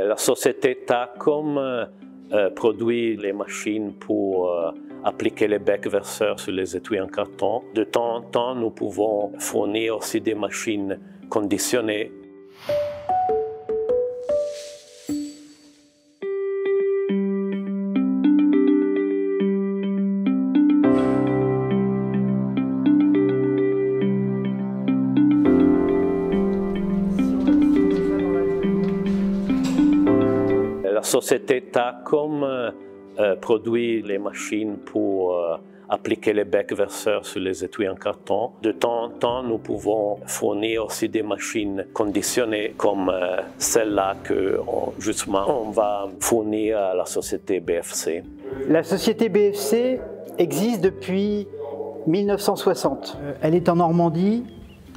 La société Tacom produit les machines pour appliquer les becs verseurs sur les étuis en carton. De temps en temps, nous pouvons fournir aussi des machines conditionnées. La société Tacom produit les machines pour appliquer les becs verseurs sur les étuis en carton. De temps en temps, nous pouvons fournir aussi des machines conditionnées comme celle-là que justement on va fournir à la société BFC. La société BFC existe depuis 1960. Elle est en Normandie,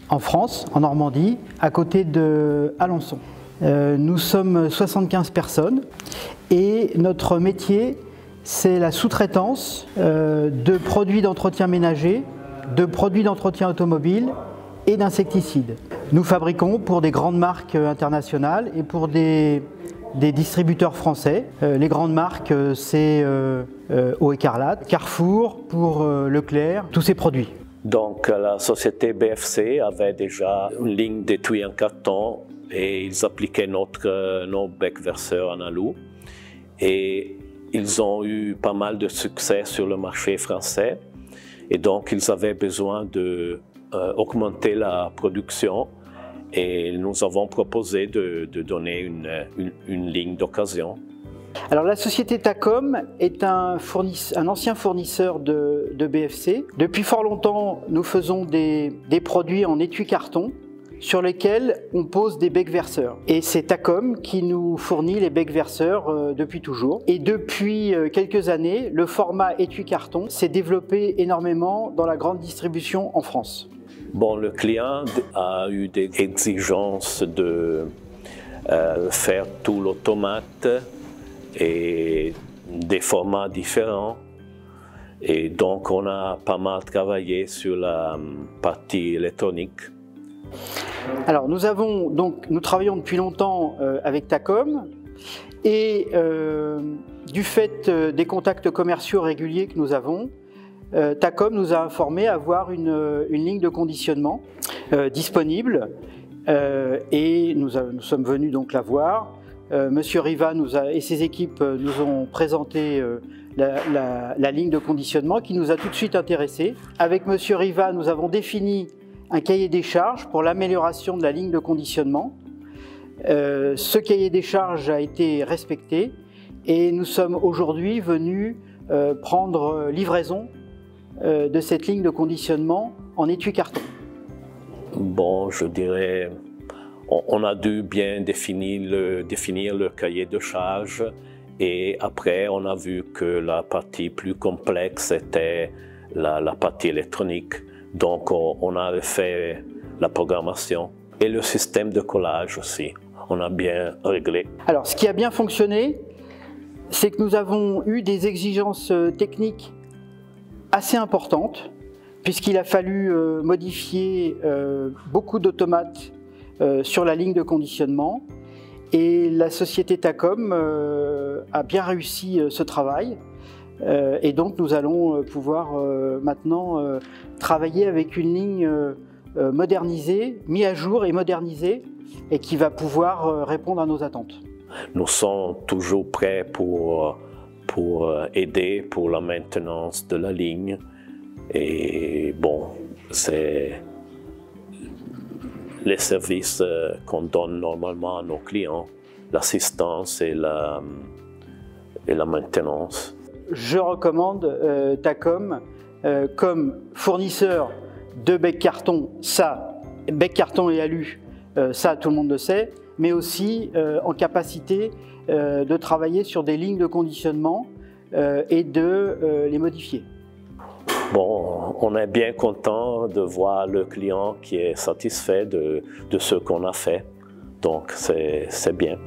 en France, en Normandie, à côté de Alençon. Nous sommes 75 personnes et notre métier, c'est la sous-traitance de produits d'entretien ménager, de produits d'entretien automobile et d'insecticides. Nous fabriquons pour des grandes marques internationales et pour des distributeurs français. Les grandes marques, c'est Eau Écarlate, Carrefour, pour Leclerc, tous ces produits. Donc la société BFC avait déjà une ligne d'étui en carton et ils appliquaient nos becs verseurs en alu. Et ils ont eu pas mal de succès sur le marché français. Et donc ils avaient besoin d'augmenter la production. Et nous avons proposé de donner une ligne d'occasion. Alors la société Tacom est un ancien fournisseur de BFC. Depuis fort longtemps, nous faisons des produits en étui carton sur lesquels on pose des becs verseurs. Et c'est Tacom qui nous fournit les becs verseurs depuis toujours. Et depuis quelques années, le format étui carton s'est développé énormément dans la grande distribution en France. Bon, le client a eu des exigences de faire tout l'automate et des formats différents. Et donc on a pas mal travaillé sur la partie électronique. Alors nous travaillons depuis longtemps avec Tacom et du fait des contacts commerciaux réguliers que nous avons, Tacom nous a informé avoir une ligne de conditionnement disponible et nous sommes venus donc la voir. Monsieur Riva et ses équipes nous ont présenté la ligne de conditionnement qui nous a tout de suite intéressés. Avec Monsieur Riva, nous avons défini un cahier des charges pour l'amélioration de la ligne de conditionnement. Ce cahier des charges a été respecté et nous sommes aujourd'hui venus prendre livraison de cette ligne de conditionnement en étui carton. Bon, je dirais, on a dû bien définir le cahier de charges et après on a vu que la partie plus complexe était la partie électronique. Donc on a fait la programmation et le système de collage aussi. On a bien réglé. Alors ce qui a bien fonctionné, c'est que nous avons eu des exigences techniques assez importantes puisqu'il a fallu modifier beaucoup d'automates sur la ligne de conditionnement et la société Tacom a bien réussi ce travail. Et donc nous allons pouvoir maintenant travailler avec une ligne modernisée, mise à jour et modernisée, et qui va pouvoir répondre à nos attentes. Nous sommes toujours prêts pour aider pour la maintenance de la ligne. Et bon, c'est les services qu'on donne normalement à nos clients, l'assistance et la maintenance. Je recommande Tacom comme fournisseur de becs carton, becs carton et alu, ça tout le monde le sait, mais aussi en capacité de travailler sur des lignes de conditionnement et de les modifier. Bon, on est bien content de voir le client qui est satisfait de ce qu'on a fait, donc c'est bien.